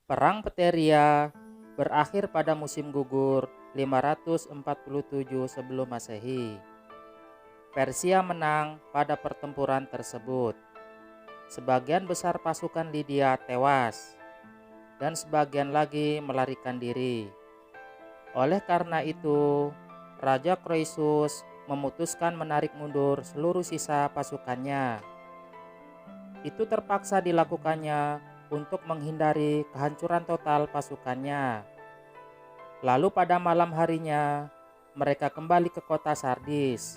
Perang Pteria berakhir pada musim gugur 547 sebelum Masehi. Persia menang pada pertempuran tersebut. Sebagian besar pasukan Lydia tewas dan sebagian lagi melarikan diri. Oleh karena itu, Raja Croesus memutuskan menarik mundur seluruh sisa pasukannya. Itu terpaksa dilakukannya untuk menghindari kehancuran total pasukannya. Lalu pada malam harinya, mereka kembali ke kota Sardis.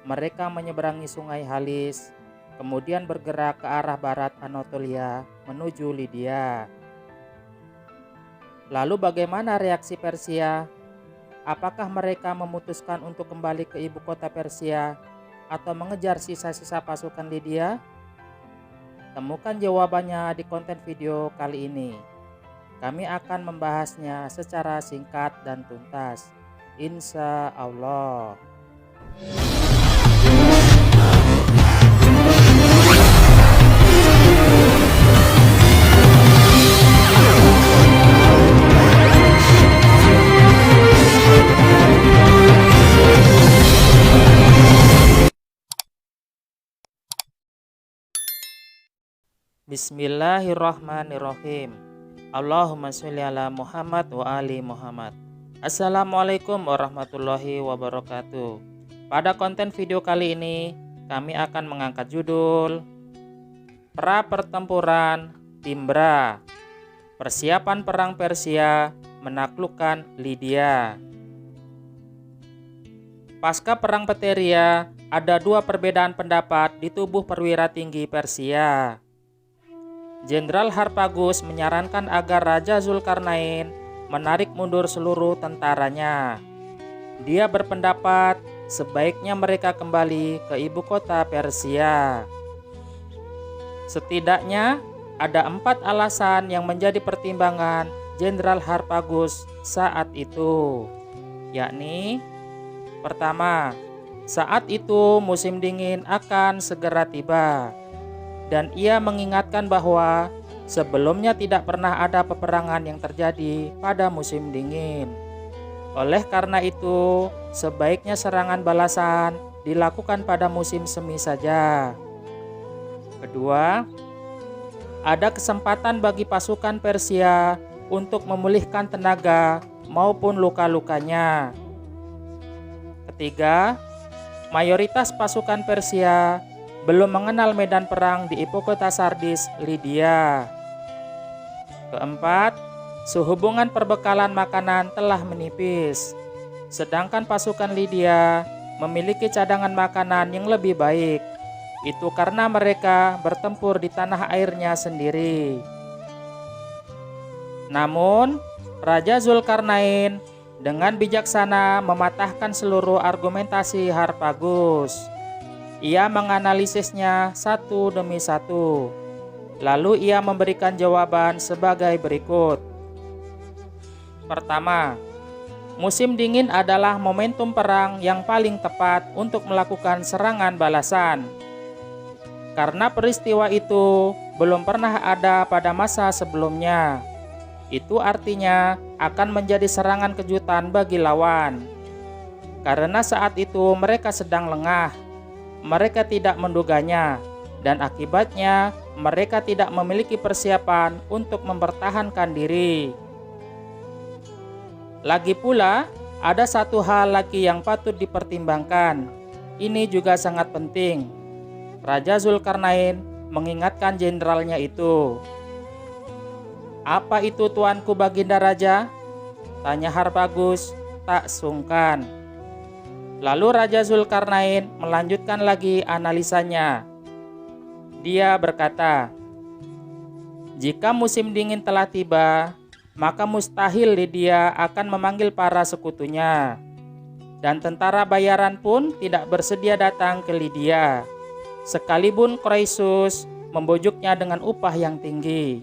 Mereka menyeberangi sungai Halis, kemudian bergerak ke arah barat Anatolia menuju Lydia. Lalu bagaimana reaksi Persia? Apakah mereka memutuskan untuk kembali ke ibu kota Persia atau mengejar sisa-sisa pasukan Lydia? Temukan jawabannya di konten video kali ini. Kami akan membahasnya secara singkat dan tuntas, insya Allah. Bismillahirrahmanirrahim. Allahumma sholli ala Muhammad wa ali Muhammad. Assalamualaikum warahmatullahi wabarakatuh. Pada konten video kali ini, kami akan mengangkat judul Pra Pertempuran Timbra. Persiapan perang Persia menaklukkan Lydia. Pasca perang Pteria, ada dua perbedaan pendapat di tubuh perwira tinggi Persia. Jenderal Harpagus menyarankan agar Raja Zulkarnain menarik mundur seluruh tentaranya. Dia berpendapat sebaiknya mereka kembali ke ibu kota Persia. Setidaknya ada 4 alasan yang menjadi pertimbangan Jenderal Harpagus saat itu, yakni: pertama, saat itu musim dingin akan segera tiba. Dan ia mengingatkan bahwa sebelumnya tidak pernah ada peperangan yang terjadi pada musim dingin. Oleh karena itu, sebaiknya serangan balasan dilakukan pada musim semi saja. Kedua, ada kesempatan bagi pasukan Persia untuk memulihkan tenaga maupun luka-lukanya. Ketiga, mayoritas pasukan Persia belum mengenal medan perang di ibu kota Sardis, Lydia. Keempat, sehubungan perbekalan makanan telah menipis, sedangkan pasukan Lydia memiliki cadangan makanan yang lebih baik. Itu karena mereka bertempur di tanah airnya sendiri. Namun, Raja Zulkarnain dengan bijaksana mematahkan seluruh argumentasi Harpagus. Ia menganalisisnya satu demi satu. Lalu ia memberikan jawaban sebagai berikut. Pertama, musim dingin adalah momentum perang yang paling tepat untuk melakukan serangan balasan. Karena peristiwa itu belum pernah ada pada masa sebelumnya. Itu artinya akan menjadi serangan kejutan bagi lawan. Karena saat itu mereka sedang lengah. Mereka tidak menduganya, dan akibatnya mereka tidak memiliki persiapan untuk mempertahankan diri. Lagi pula, ada satu hal lagi yang patut dipertimbangkan. Ini juga sangat penting. Raja Zulkarnain mengingatkan jenderalnya itu. "Apa itu tuanku Baginda Raja?" tanya Harpagus tak sungkan. Lalu Raja Zulkarnain melanjutkan lagi analisanya. Dia berkata, "Jika musim dingin telah tiba, maka mustahil Lydia akan memanggil para sekutunya. Dan tentara bayaran pun tidak bersedia datang ke Lydia, sekalipun Croesus membujuknya dengan upah yang tinggi."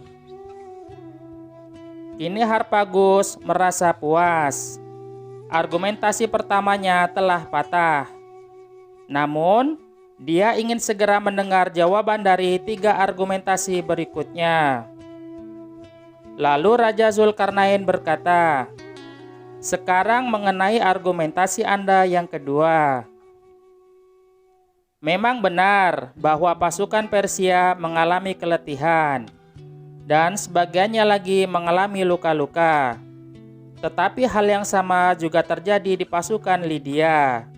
Kini Harpagus merasa puas. Argumentasi pertamanya telah patah. Namun, dia ingin segera mendengar jawaban dari 3 argumentasi berikutnya. Lalu Raja Zulkarnain berkata, "Sekarang mengenai argumentasi Anda yang kedua. Memang benar bahwa pasukan Persia mengalami keletihan dan sebagiannya lagi mengalami luka-luka. Tetapi hal yang sama juga terjadi di pasukan Lydia.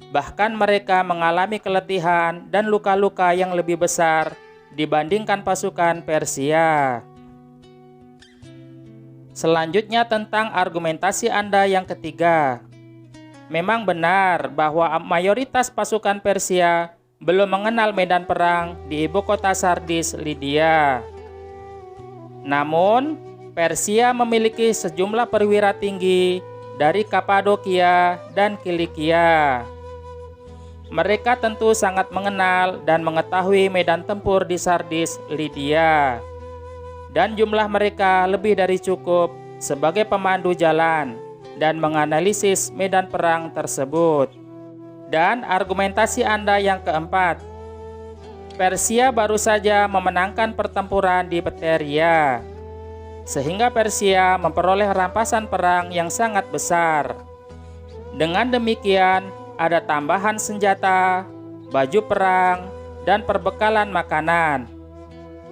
Bahkan mereka mengalami keletihan dan luka-luka yang lebih besar dibandingkan pasukan Persia." Selanjutnya tentang argumentasi Anda yang ketiga. Memang benar bahwa mayoritas pasukan Persia belum mengenal medan perang di ibu kota Sardis, Lydia. Namun, Persia memiliki sejumlah perwira tinggi dari Kapadokia dan Kilikia. Mereka tentu sangat mengenal dan mengetahui medan tempur di Sardis, Lydia. Dan jumlah mereka lebih dari cukup sebagai pemandu jalan dan menganalisis medan perang tersebut. Dan argumentasi Anda yang keempat. Persia baru saja memenangkan pertempuran di Pteria, sehingga Persia memperoleh rampasan perang yang sangat besar. Dengan demikian, ada tambahan senjata, baju perang, dan perbekalan makanan.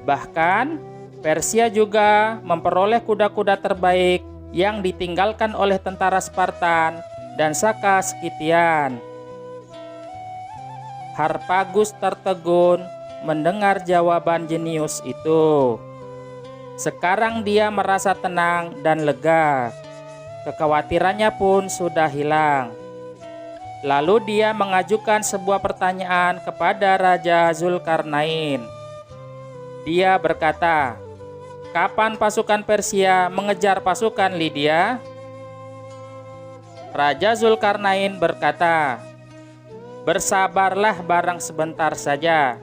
Bahkan, Persia juga memperoleh kuda-kuda terbaik yang ditinggalkan oleh tentara Spartan dan Saka Skitian. Harpagus tertegun mendengar jawaban jenius itu. Sekarang dia merasa tenang dan lega. Kekhawatirannya pun sudah hilang. Lalu dia mengajukan sebuah pertanyaan kepada Raja Zulkarnain. Dia berkata, "Kapan pasukan Persia mengejar pasukan Lydia?" Raja Zulkarnain berkata, "Bersabarlah barang sebentar saja.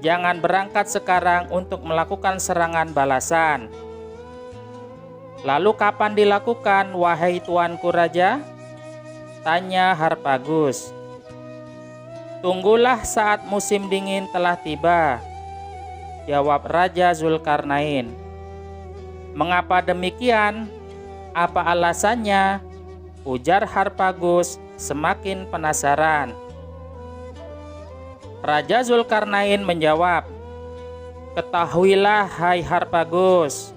Jangan berangkat sekarang untuk melakukan serangan balasan." "Lalu kapan dilakukan, wahai tuanku raja?" tanya Harpagus. "Tunggulah saat musim dingin telah tiba," jawab Raja Zulkarnain. "Mengapa demikian? Apa alasannya?" ujar Harpagus semakin penasaran. Raja Zulkarnain menjawab, "Ketahuilah hai Harpagus,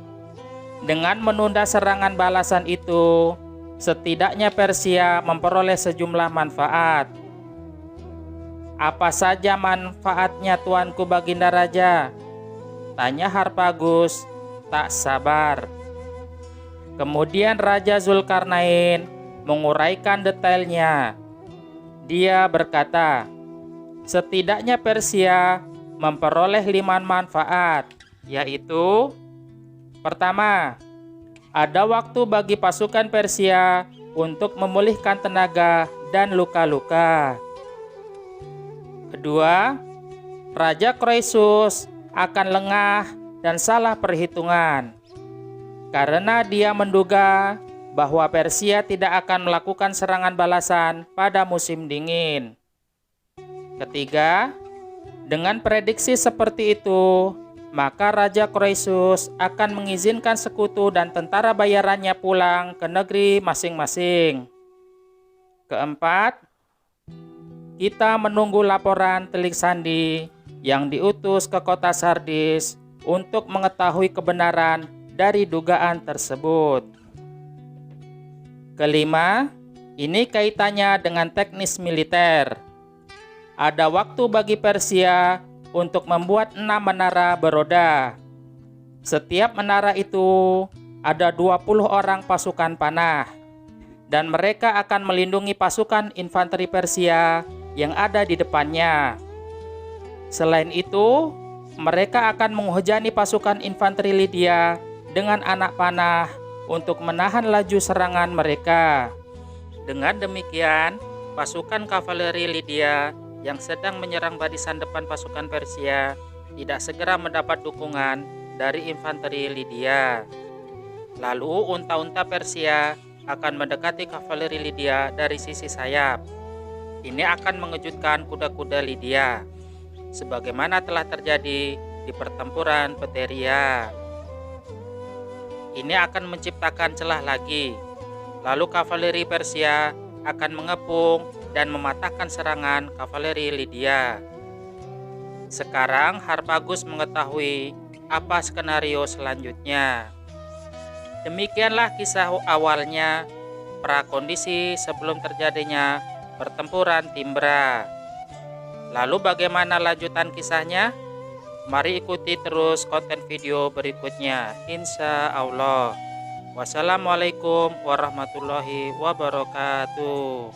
dengan menunda serangan balasan itu, setidaknya Persia memperoleh sejumlah manfaat." "Apa saja manfaatnya tuanku Baginda Raja?" tanya Harpagus tak sabar. Kemudian Raja Zulkarnain menguraikan detailnya. Dia berkata, setidaknya Persia memperoleh 5 manfaat, yaitu: pertama, ada waktu bagi pasukan Persia untuk memulihkan tenaga dan luka-luka. Kedua, Raja Croesus akan lengah dan salah perhitungan, karena dia menduga bahwa Persia tidak akan melakukan serangan balasan pada musim dingin. Ketiga, dengan prediksi seperti itu, maka Raja Croesus akan mengizinkan sekutu dan tentara bayarannya pulang ke negeri masing-masing. Keempat, kita menunggu laporan Telik Sandi yang diutus ke kota Sardis untuk mengetahui kebenaran dari dugaan tersebut. Kelima, ini kaitannya dengan teknis militer. Ada waktu bagi Persia untuk membuat 6 menara beroda. Setiap menara itu ada 20 orang pasukan panah, dan mereka akan melindungi pasukan infanteri Persia yang ada di depannya. Selain itu, mereka akan menghujani pasukan infanteri Lydia dengan anak panah untuk menahan laju serangan mereka. Dengan demikian, pasukan kavaleri Lydia yang sedang menyerang barisan depan pasukan Persia tidak segera mendapat dukungan dari infanteri Lydia. Lalu unta-unta Persia akan mendekati kavaleri Lydia dari sisi sayap. Ini akan mengejutkan kuda-kuda Lydia, sebagaimana telah terjadi di pertempuran Pteria. ini akan menciptakan celah lagi. Lalu kavaleri Persia akan mengepung dan mematahkan serangan kavaleri Lydia. Sekarang Harpagus mengetahui apa skenario selanjutnya. Demikianlah kisah awalnya, prakondisi sebelum terjadinya pertempuran Timbra. Lalu bagaimana lanjutan kisahnya? Mari ikuti terus konten video berikutnya, insya Allah. Wassalamualaikum warahmatullahi wabarakatuh.